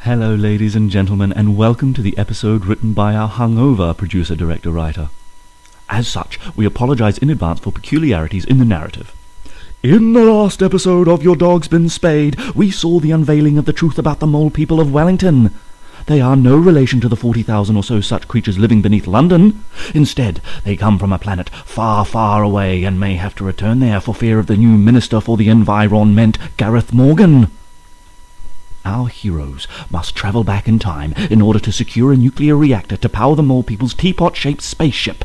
Hello ladies and gentlemen, and welcome to the episode written by our hungover producer-director-writer. As such, we apologise in advance for peculiarities in the narrative. In the last episode of Your Dog's Been Spayed, we saw the unveiling of the truth about the mole people of Wellington. They are no relation to the 40,000 or so such creatures living beneath London. Instead, they come from a planet far, far away and may have to return there for fear of the new Minister for the Environment, Gareth Morgan. Our heroes must travel back in time in order to secure a nuclear reactor to power the mole people's teapot-shaped spaceship.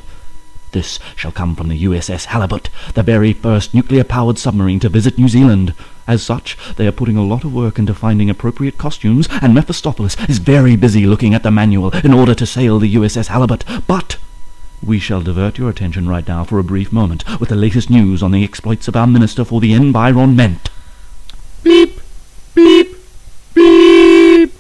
This shall come from the USS Halibut, the very first nuclear-powered submarine to visit New Zealand. As such, they are putting a lot of work into finding appropriate costumes, and Mephistopheles is very busy looking at the manual in order to sail the USS Halibut. But we shall divert your attention right now for a brief moment with the latest news on the exploits of our Minister for the Environment. Beep, beep, beep.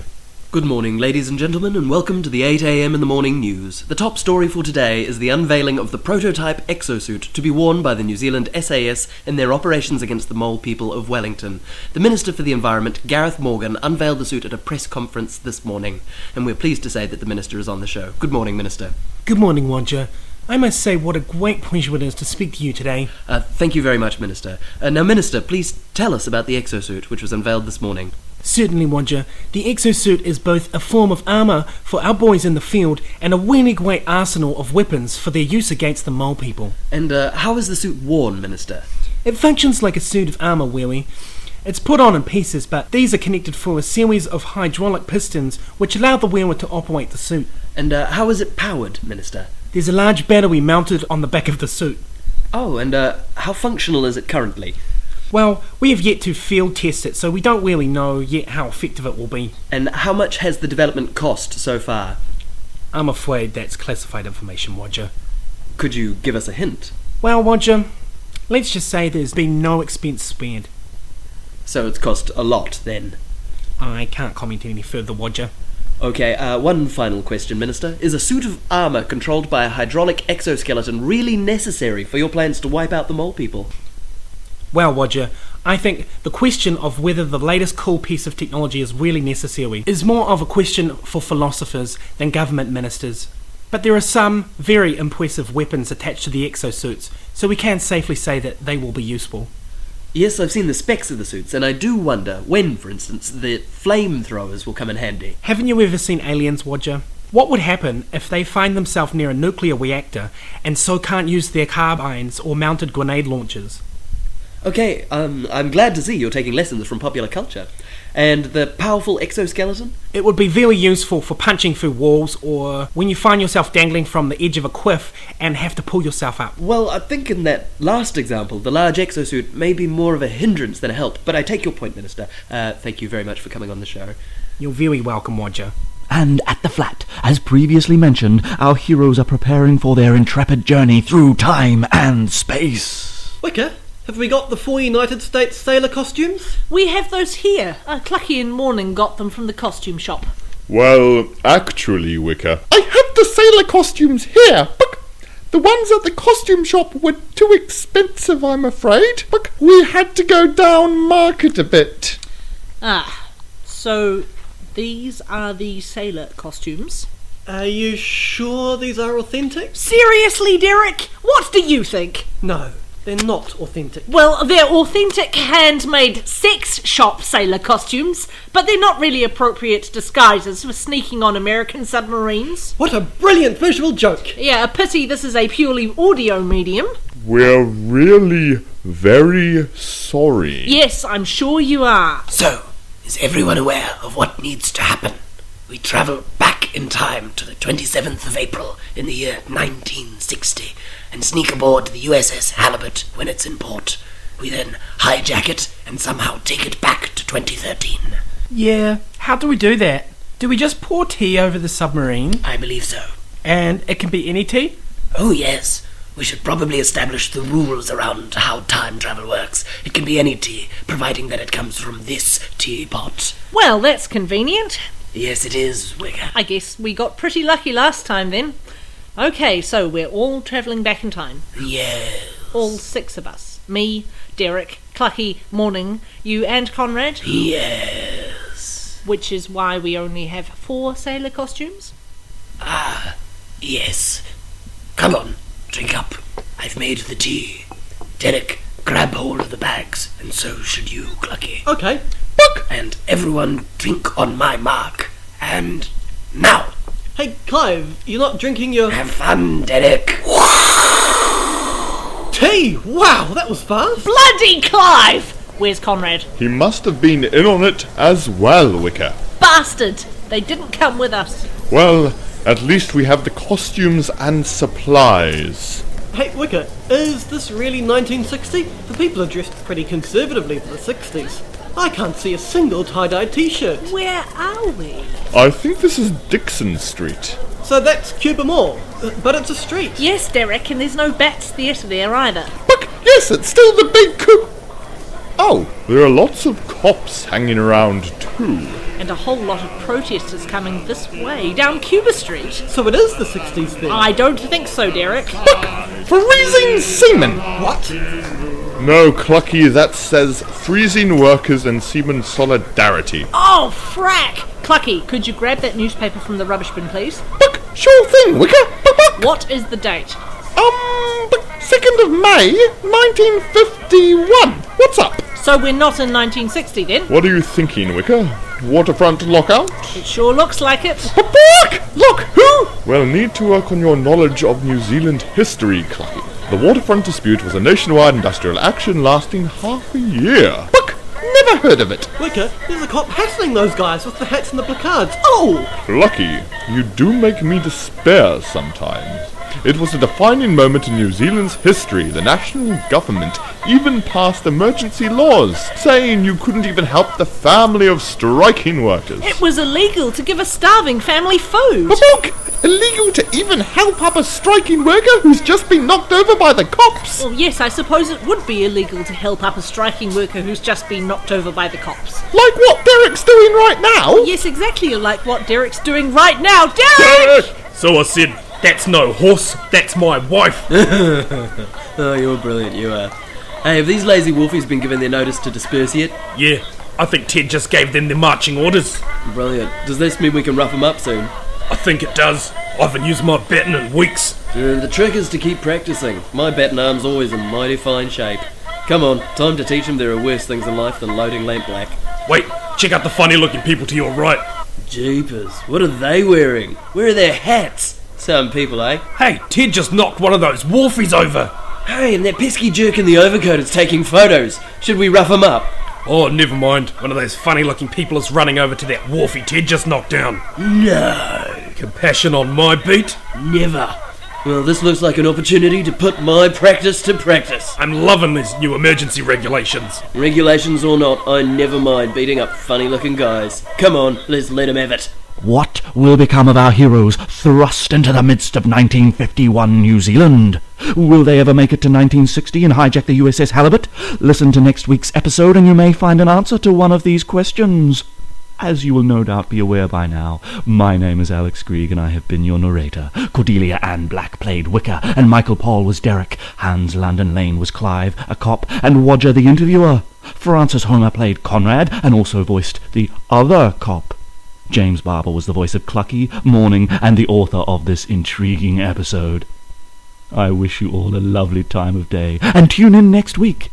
Good morning, ladies and gentlemen, and welcome to the 8 a.m. in the morning news. The top story for today is the unveiling of the prototype exosuit to be worn by the New Zealand SAS in their operations against the mole people of Wellington. The Minister for the Environment, Gareth Morgan, unveiled the suit at a press conference this morning, and we're pleased to say that the Minister is on the show. Good morning, Minister. Good morning, Roger. I must say what a great pleasure it is to speak to you today. Thank you very much, Minister. Now, Minister, please tell us about the exosuit, which was unveiled this morning. Certainly, Roger. The exosuit is both a form of armour for our boys in the field and a really great arsenal of weapons for their use against the mole people. And how is the suit worn, Minister? It functions like a suit of armour, really. It's put on in pieces, but these are connected through a series of hydraulic pistons which allow the wearer to operate the suit. And how is it powered, Minister? There's a large battery mounted on the back of the suit. Oh, and how functional is it currently? Well, we have yet to field test it, so we don't really know yet how effective it will be. And how much has the development cost so far? I'm afraid that's classified information, Roger. Could you give us a hint? Well, Roger, let's just say there's been no expense spared. So it's cost a lot, then? I can't comment any further, Roger. Okay, one final question, Minister. Is a suit of armour controlled by a hydraulic exoskeleton really necessary for your plans to wipe out the mole people? Well, Roger, I think the question of whether the latest cool piece of technology is really necessary is more of a question for philosophers than government ministers. But there are some very impressive weapons attached to the exosuits, so we can safely say that they will be useful. Yes, I've seen the specs of the suits, and I do wonder when, for instance, the flamethrowers will come in handy. Haven't you ever seen Aliens, Roger? What would happen if they find themselves near a nuclear reactor and so can't use their carbines or mounted grenade launchers? Okay, I'm glad to see you're taking lessons from popular culture. And the powerful exoskeleton? It would be very useful for punching through walls or when you find yourself dangling from the edge of a cliff and have to pull yourself up. Well, I think in that last example, the large exosuit may be more of a hindrance than a help, but I take your point, Minister. Thank you very much for coming on the show. You're very welcome, Roger. And at the flat, as previously mentioned, our heroes are preparing for their intrepid journey through time and space. Wicka, have we got the 4 United States sailor costumes? We have those here. Clucky and Morning got them from the costume shop. Well, actually, Wicka, I have the sailor costumes here, but the ones at the costume shop were too expensive, I'm afraid. But we had to go down market a bit. So these are the sailor costumes. Are you sure these are authentic? Seriously, Derek? What do you think? No, they're not authentic. Well, they're authentic handmade sex shop sailor costumes, but they're not really appropriate disguises for sneaking on American submarines. What a brilliant visual joke! Yeah, a pity this is a purely audio medium. We're really very sorry. Yes, I'm sure you are. So, is everyone aware of what needs to happen? We travel back in time to the 27th of April in the year 1960 and sneak aboard the USS Halibut when it's in port. We then hijack it and somehow take it back to 2013. Yeah, how do we do that? Do we just pour tea over the submarine? I believe so. And it can be any tea? Oh yes, we should probably establish the rules around how time travel works. It can be any tea, providing that it comes from this teapot. Well, that's convenient. Yes, it is, Wicka. I guess we got pretty lucky last time then. Okay, so we're all travelling back in time. Yes. All 6 of us. Me, Derek, Clucky, Morning, you and Conrad? Yes. Which is why we only have 4 sailor costumes? Ah, yes. Come on, drink up. I've made the tea. Derek, grab hold of the bags, and so should you, Clucky. Okay. And everyone drink on my mark. And now, Hey, Clive, you're not drinking your have fun, Derek. tea? Wow, that was fast. Bloody Clive! Where's Conrad? He must have been in on it as well, Wicka. Bastard! They didn't come with us. Well, at least we have the costumes and supplies. Hey, Wicka, is this really 1960? The people are dressed pretty conservatively for the 60s. I can't see a single tie-dye t-shirt. Where are we? I think this is Dixon Street. So that's Cuba Mall, but it's a street. Yes, Derek, and there's no Bats Theatre there either. But yes, it's still the big coup. Oh, there are lots of cops hanging around too. And a whole lot of protesters coming this way, down Cuba Street. So it is the 60s then. I don't think so, Derek. Freezing seamen! What? No, Clucky, that says freezing workers and seamen solidarity. Oh, frack! Clucky, could you grab that newspaper from the rubbish bin, please? Sure thing, Wicka. What is the date? 2nd of May, 1951. What's up? So we're not in 1960 then? What are you thinking, Wicka? Waterfront lockout? It sure looks like it. Look, who? Well, need to work on your knowledge of New Zealand history, Clucky. The waterfront dispute was a nationwide industrial action lasting half a year. Never heard of it. Wicka, there's a cop hassling those guys with the hats and the placards. Oh! Clucky, you do make me despair sometimes. It was a defining moment in New Zealand's history. The national government even passed emergency laws, saying you couldn't even help the family of striking workers. It was illegal to give a starving family food. Illegal to even help up a striking worker who's just been knocked over by the cops. Well, yes, I suppose it would be illegal to help up a striking worker who's just been knocked over by the cops. Like what Derek's doing right now? Yes, exactly like what Derek's doing right now. Derek! So I said, that's no horse, that's my wife. Oh, you're brilliant, you are. Hey, have these lazy wolfies been given their notice to disperse yet? Yeah, I think Ted just gave them their marching orders. Brilliant. Does this mean we can rough them up soon? I think it does. I haven't used my baton in weeks. The trick is to keep practicing. My baton arm's always in mighty fine shape. Come on, time to teach them there are worse things in life than loading lampblack. Wait, check out the funny-looking people to your right. Jeepers, what are they wearing? Where are their hats? Some people, eh? Hey, Ted just knocked one of those wharfies over. Hey, and that pesky jerk in the overcoat is taking photos. Should we rough him up? Oh, never mind. One of those funny-looking people is running over to that wharfie Ted just knocked down. No. Compassion on my beat? Never. Well, this looks like an opportunity to put my practice to practice. I'm loving these new emergency regulations. Regulations or not, I never mind beating up funny-looking guys. Come on, let's let him have it. What will become of our heroes thrust into the midst of 1951 New Zealand? Will they ever make it to 1960 and hijack the USS Halibut? Listen to next week's episode and you may find an answer to one of these questions. As you will no doubt be aware by now, my name is Alex Grieg and I have been your narrator. Cordelia Ann Black played Wicka and Michael Paul was Derek. Hans Landon Lane was Clive, a cop, and Roger the interviewer. Francis Homer played Conrad and also voiced the other cop. James Barber was the voice of Clucky, Morning, and the author of this intriguing episode. I wish you all a lovely time of day, and tune in next week